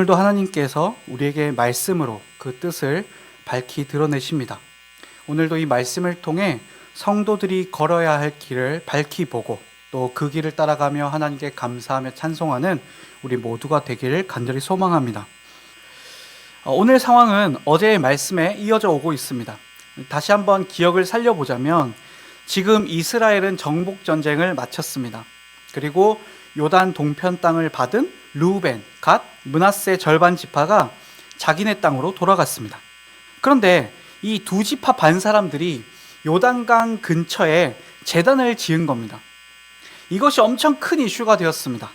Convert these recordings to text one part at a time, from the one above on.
오늘도 하나님께서 우리에게 말씀으로 그 뜻을 밝히 드러내십니다. 오늘도 이 말씀을 통해 성도들이 걸어야 할 길을 밝히 보고 또 그 길을 따라가며 하나님께 감사하며 찬송하는 우리 모두가 되기를 간절히 소망합니다. 오늘 상황은 어제의 말씀에 이어져 오고 있습니다. 다시 한번 기억을 살려보자면 지금 이스라엘은 정복전쟁을 마쳤습니다. 그리고 요단 동편 땅을 받은 르우벤, 갓, 므낫세 절반 지파가 자기네 땅으로 돌아갔습니다. 그런데 이 두 지파 반 사람들이 요단강 근처에 제단을 지은 겁니다. 이것이 엄청 큰 이슈가 되었습니다.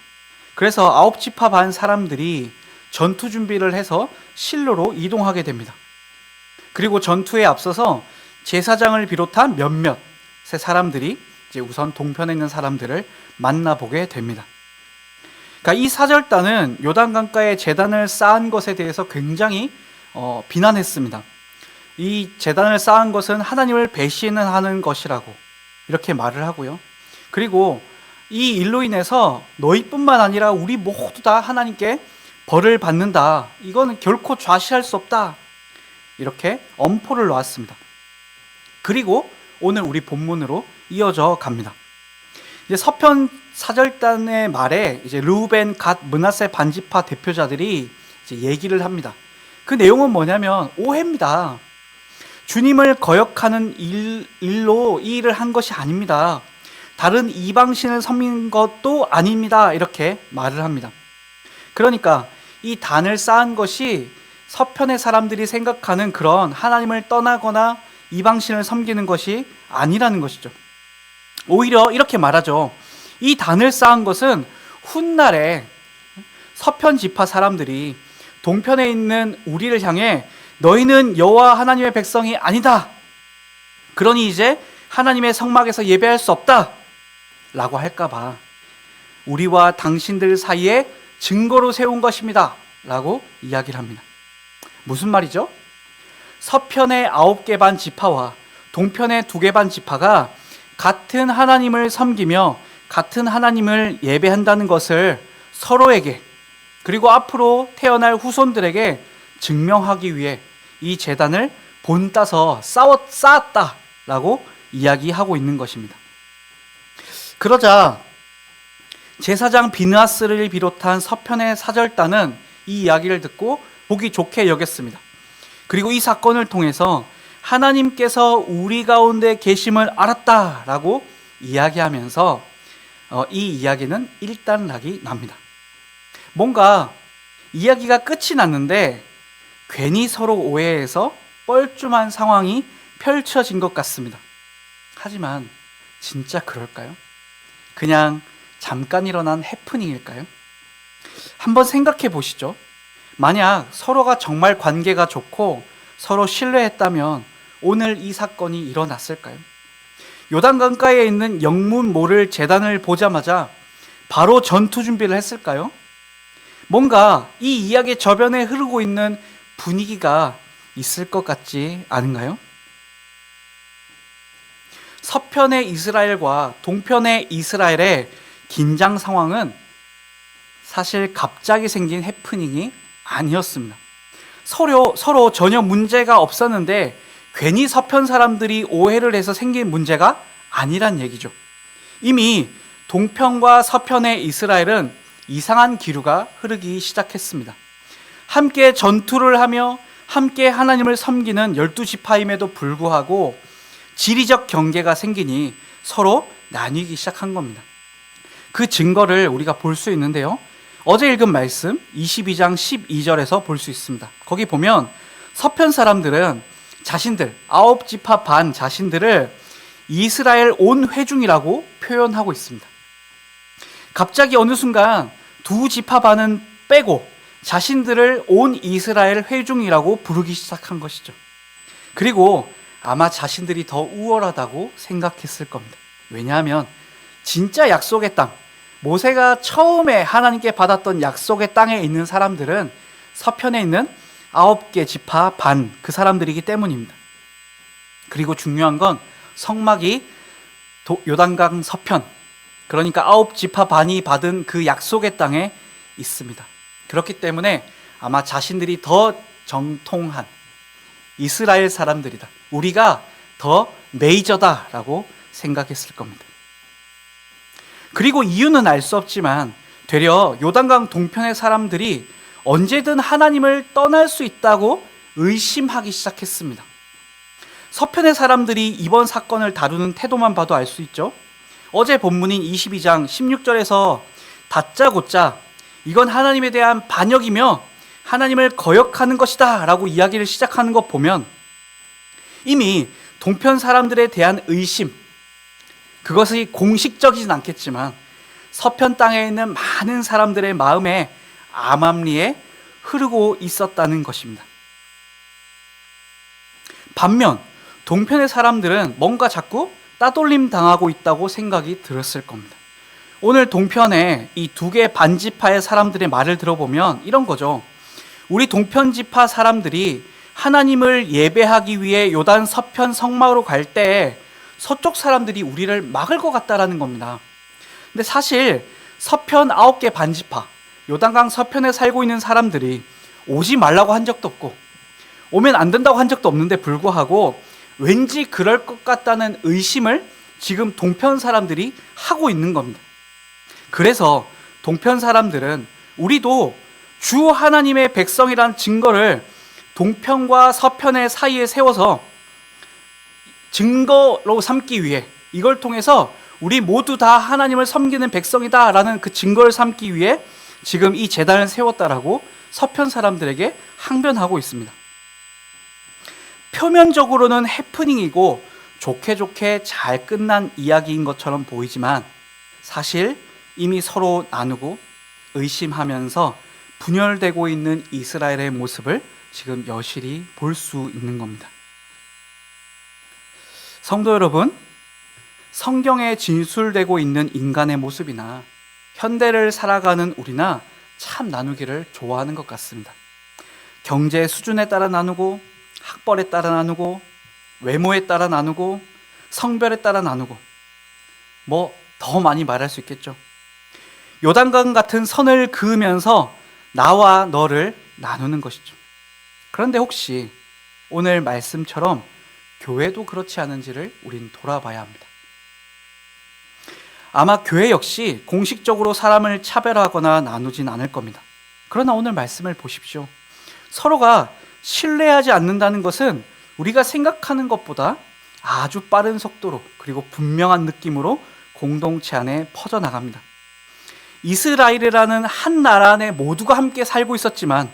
그래서 9지파 반 사람들이 전투 준비를 해서 실로로 이동하게 됩니다. 그리고 전투에 앞서서 제사장을 비롯한 몇몇의 사람들이 이제 우선 동편에 있는 사람들을 만나보게 됩니다. 그러니까 이 사절단은 요단강가에 제단을 쌓은 것에 대해서 굉장히 비난했습니다. 이 제단을 쌓은 것은 하나님을 배신하는 것이라고 이렇게 말을 하고요. 그리고 이 일로 인해서 너희뿐만 아니라 우리 모두 다 하나님께 벌을 받는다. 이거는 결코 좌시할 수 없다. 이렇게 엄포를 놓았습니다. 그리고 오늘 우리 본문으로 이어져 갑니다. 이제 서편 사절단의 말에 이제 르우벤, 갓, 므낫세 반지파 대표자들이 이제 얘기를 합니다. 그 내용은 뭐냐면 오해입니다. 주님을 거역하는 일로 이 일을 한 것이 아닙니다. 다른 이방신을 섬긴 것도 아닙니다. 이렇게 말을 합니다. 그러니까 이 단을 쌓은 것이 서편의 사람들이 생각하는 그런 하나님을 떠나거나 이방신을 섬기는 것이 아니라는 것이죠. 오히려 이렇게 말하죠. 이 단을 쌓은 것은 훗날에 서편 지파 사람들이 동편에 있는 우리를 향해 너희는 여호와 하나님의 백성이 아니다. 그러니 이제 하나님의 성막에서 예배할 수 없다. 라고 할까봐 우리와 당신들 사이에 증거로 세운 것입니다. 라고 이야기를 합니다. 무슨 말이죠? 서편의 9개 반 지파와 동편의 2개 반 지파가 같은 하나님을 섬기며 같은 하나님을 예배한다는 것을 서로에게 그리고 앞으로 태어날 후손들에게 증명하기 위해 이 제단을 본따서 쌓았다라고 이야기하고 있는 것입니다. 그러자 제사장 비느하스를 비롯한 서편의 사절단은 이 이야기를 듣고 보기 좋게 여겼습니다. 그리고 이 사건을 통해서 하나님께서 우리 가운데 계심을 알았다라고 이야기하면서 이 이야기는 일단락이 납니다. 뭔가 이야기가 끝이 났는데 괜히 서로 오해해서 뻘쭘한 상황이 펼쳐진 것 같습니다. 하지만 진짜 그럴까요? 그냥 잠깐 일어난 해프닝일까요? 한번 생각해 보시죠. 만약 서로가 정말 관계가 좋고 서로 신뢰했다면 오늘 이 사건이 일어났을까요? 요단강가에 있는 영문 모를 제단을 보자마자 바로 전투 준비를 했을까요? 뭔가 이 이야기의 저변에 흐르고 있는 분위기가 있을 것 같지 않은가요? 서편의 이스라엘과 동편의 이스라엘의 긴장 상황은 사실 갑자기 생긴 해프닝이 아니었습니다. 서로 전혀 문제가 없었는데 괜히 서편 사람들이 오해를 해서 생긴 문제가 아니란 얘기죠. 이미 동편과 서편의 이스라엘은 이상한 기류가 흐르기 시작했습니다. 함께 전투를 하며 함께 하나님을 섬기는 12지파임에도 불구하고 지리적 경계가 생기니 서로 나뉘기 시작한 겁니다. 그 증거를 우리가 볼 수 있는데요. 어제 읽은 말씀 22장 12절에서 볼 수 있습니다. 거기 보면 서편 사람들은 자신들 9지파 반 자신들을 이스라엘 온 회중이라고 표현하고 있습니다. 갑자기 어느 순간 2지파 반은 빼고 자신들을 온 이스라엘 회중이라고 부르기 시작한 것이죠. 그리고 아마 자신들이 더 우월하다고 생각했을 겁니다. 왜냐하면 진짜 약속의 땅, 모세가 처음에 하나님께 받았던 약속의 땅에 있는 사람들은 서편에 있는 9개 지파 반 그 사람들이기 때문입니다. 그리고 중요한 건 성막이 요단강 서편, 그러니까 9지파 반이 받은 그 약속의 땅에 있습니다. 그렇기 때문에 아마 자신들이 더 정통한 이스라엘 사람들이다, 우리가 더 메이저다라고 생각했을 겁니다. 그리고 이유는 알 수 없지만 되려 요단강 동편의 사람들이 언제든 하나님을 떠날 수 있다고 의심하기 시작했습니다. 서편의 사람들이 이번 사건을 다루는 태도만 봐도 알 수 있죠. 어제 본문인 22장 16절에서 다짜고짜 이건 하나님에 대한 반역이며 하나님을 거역하는 것이다 라고 이야기를 시작하는 것 보면 이미 동편 사람들에 대한 의심, 그것이 공식적이진 않겠지만 서편 땅에 있는 많은 사람들의 마음에 암암리에 흐르고 있었다는 것입니다. 반면 동편의 사람들은 뭔가 자꾸 따돌림 당하고 있다고 생각이 들었을 겁니다. 오늘 동편의 이 두 개의 반지파의 사람들의 말을 들어보면 이런 거죠. 우리 동편 지파 사람들이 하나님을 예배하기 위해 요단 서편 성막으로 갈 때 서쪽 사람들이 우리를 막을 것 같다라는 겁니다. 근데 사실 서편 9개 반지파, 요단강 서편에 살고 있는 사람들이 오지 말라고 한 적도 없고 오면 안 된다고 한 적도 없는데 불구하고 왠지 그럴 것 같다는 의심을 지금 동편 사람들이 하고 있는 겁니다. 그래서 동편 사람들은 우리도 주 하나님의 백성이라는 증거를 동편과 서편의 사이에 세워서 증거로 삼기 위해, 이걸 통해서 우리 모두 다 하나님을 섬기는 백성이다라는 그 증거를 삼기 위해 지금 이 제단을 세웠다라고 서편 사람들에게 항변하고 있습니다. 표면적으로는 해프닝이고 좋게 좋게 잘 끝난 이야기인 것처럼 보이지만 사실 이미 서로 나누고 의심하면서 분열되고 있는 이스라엘의 모습을 지금 여실히 볼 수 있는 겁니다. 성도 여러분, 성경에 진술되고 있는 인간의 모습이나 현대를 살아가는 우리나 참 나누기를 좋아하는 것 같습니다. 경제 수준에 따라 나누고, 학벌에 따라 나누고, 외모에 따라 나누고, 성별에 따라 나누고, 뭐 더 많이 말할 수 있겠죠. 요단강 같은 선을 그으면서 나와 너를 나누는 것이죠. 그런데 혹시 오늘 말씀처럼 교회도 그렇지 않은지를 우린 돌아봐야 합니다. 아마 교회 역시 공식적으로 사람을 차별하거나 나누진 않을 겁니다. 그러나 오늘 말씀을 보십시오. 서로가 신뢰하지 않는다는 것은 우리가 생각하는 것보다 아주 빠른 속도로, 그리고 분명한 느낌으로 공동체 안에 퍼져나갑니다. 이스라엘이라는 한 나라 안에 모두가 함께 살고 있었지만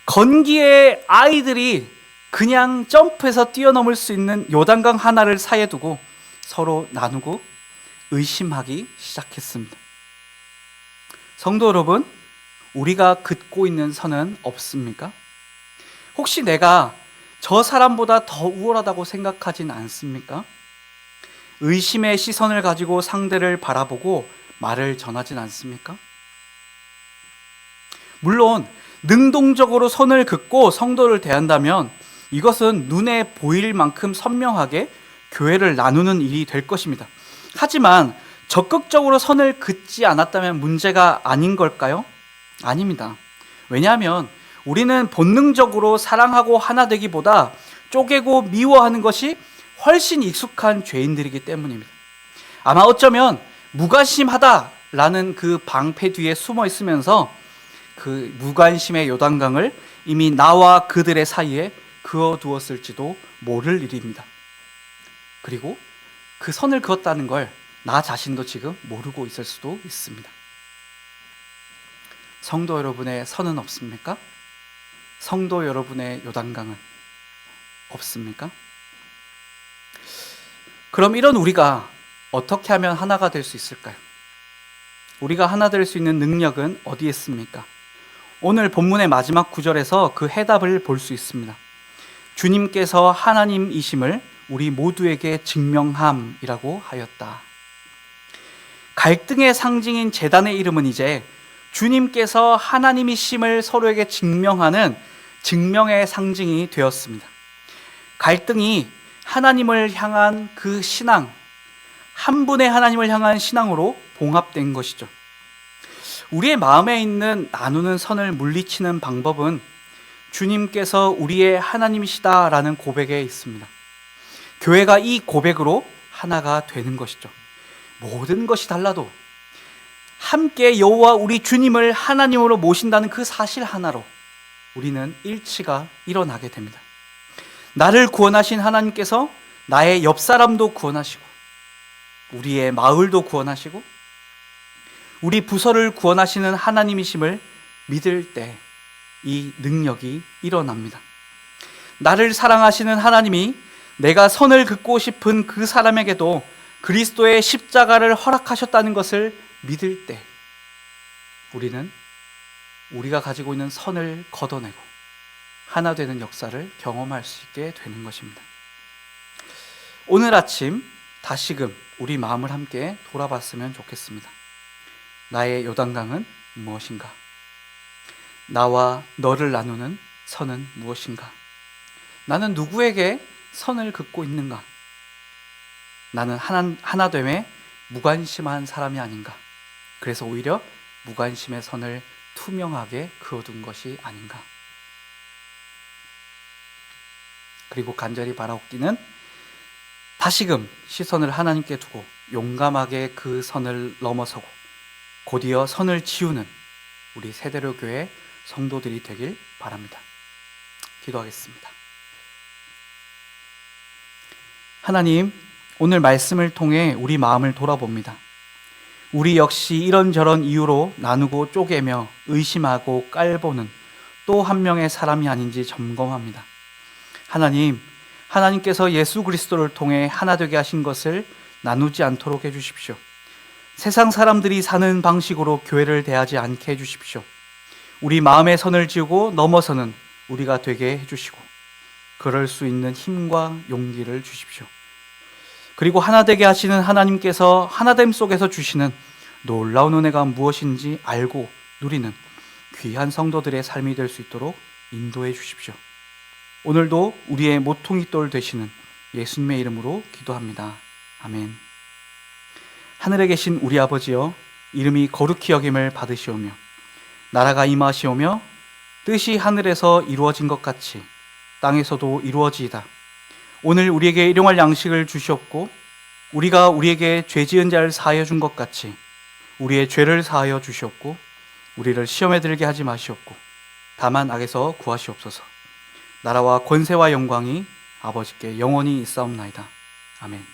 건기의 아이들이 그냥 점프해서 뛰어넘을 수 있는 요단강 하나를 사이에 두고 서로 나누고 의심하기 시작했습니다. 성도 여러분, 우리가 긋고 있는 선은 없습니까? 혹시 내가 저 사람보다 더 우월하다고 생각하진 않습니까? 의심의 시선을 가지고 상대를 바라보고 말을 전하진 않습니까? 물론 능동적으로 선을 긋고 성도를 대한다면 이것은 눈에 보일 만큼 선명하게 교회를 나누는 일이 될 것입니다. 하지만 적극적으로 선을 긋지 않았다면 문제가 아닌 걸까요? 아닙니다. 왜냐하면 우리는 본능적으로 사랑하고 하나 되기보다 쪼개고 미워하는 것이 훨씬 익숙한 죄인들이기 때문입니다. 아마 어쩌면 무관심하다라는 그 방패 뒤에 숨어 있으면서 그 무관심의 요단강을 이미 나와 그들의 사이에 그어두었을지도 모를 일입니다. 그리고 그 선을 그었다는 걸 나 자신도 지금 모르고 있을 수도 있습니다. 성도 여러분의 선은 없습니까? 성도 여러분의 요단강은 없습니까? 그럼 이런 우리가 어떻게 하면 하나가 될 수 있을까요? 우리가 하나 될 수 있는 능력은 어디에 있습니까? 오늘 본문의 마지막 구절에서 그 해답을 볼 수 있습니다. 주님께서 하나님이심을 우리 모두에게 증명함이라고 하였다. 갈등의 상징인 제단의 이름은 이제 주님께서 하나님이심을 서로에게 증명하는 증명의 상징이 되었습니다. 갈등이 하나님을 향한 그 신앙, 한 분의 하나님을 향한 신앙으로 봉합된 것이죠. 우리의 마음에 있는 나누는 선을 물리치는 방법은 주님께서 우리의 하나님이시다라는 고백에 있습니다. 교회가 이 고백으로 하나가 되는 것이죠. 모든 것이 달라도 함께 여호와 우리 주님을 하나님으로 모신다는 그 사실 하나로 우리는 일치가 일어나게 됩니다. 나를 구원하신 하나님께서 나의 옆 사람도 구원하시고 우리의 마을도 구원하시고 우리 부서를 구원하시는 하나님이심을 믿을 때 이 능력이 일어납니다. 나를 사랑하시는 하나님이 내가 선을 긋고 싶은 그 사람에게도 그리스도의 십자가를 허락하셨다는 것을 믿을 때 우리는 우리가 가지고 있는 선을 걷어내고 하나 되는 역사를 경험할 수 있게 되는 것입니다. 오늘 아침 다시금 우리 마음을 함께 돌아봤으면 좋겠습니다. 나의 요단강은 무엇인가? 나와 너를 나누는 선은 무엇인가? 나는 누구에게 선을 긋고 있는가? 나는 하나됨에 무관심한 사람이 아닌가? 그래서 오히려 무관심의 선을 투명하게 그어둔 것이 아닌가? 그리고 간절히 바라옵기는 다시금 시선을 하나님께 두고 용감하게 그 선을 넘어서고 곧이어 선을 지우는 우리 세대로 교회 성도들이 되길 바랍니다. 기도하겠습니다. 하나님, 오늘 말씀을 통해 우리 마음을 돌아봅니다. 우리 역시 이런저런 이유로 나누고 쪼개며 의심하고 깔보는 또 한 명의 사람이 아닌지 점검합니다. 하나님, 하나님께서 예수 그리스도를 통해 하나 되게 하신 것을 나누지 않도록 해주십시오. 세상 사람들이 사는 방식으로 교회를 대하지 않게 해주십시오. 우리 마음의 선을 지우고 넘어서는 우리가 되게 해주시고 그럴 수 있는 힘과 용기를 주십시오. 그리고 하나 되게 하시는 하나님께서 하나됨 속에서 주시는 놀라운 은혜가 무엇인지 알고 누리는 귀한 성도들의 삶이 될 수 있도록 인도해 주십시오. 오늘도 우리의 모퉁이 돌 되시는 예수님의 이름으로 기도합니다. 아멘. 하늘에 계신 우리 아버지여, 이름이 거룩히 여김을 받으시오며 나라가 임하시오며 뜻이 하늘에서 이루어진 것 같이 땅에서도 이루어지이다. 오늘 우리에게 일용할 양식을 주시옵고 우리가 우리에게 죄 지은 자를 사하여 준 것 같이 우리의 죄를 사하여 주시옵고 우리를 시험에 들게 하지 마시옵고 다만 악에서 구하시옵소서. 나라와 권세와 영광이 아버지께 영원히 있사옵나이다. 아멘.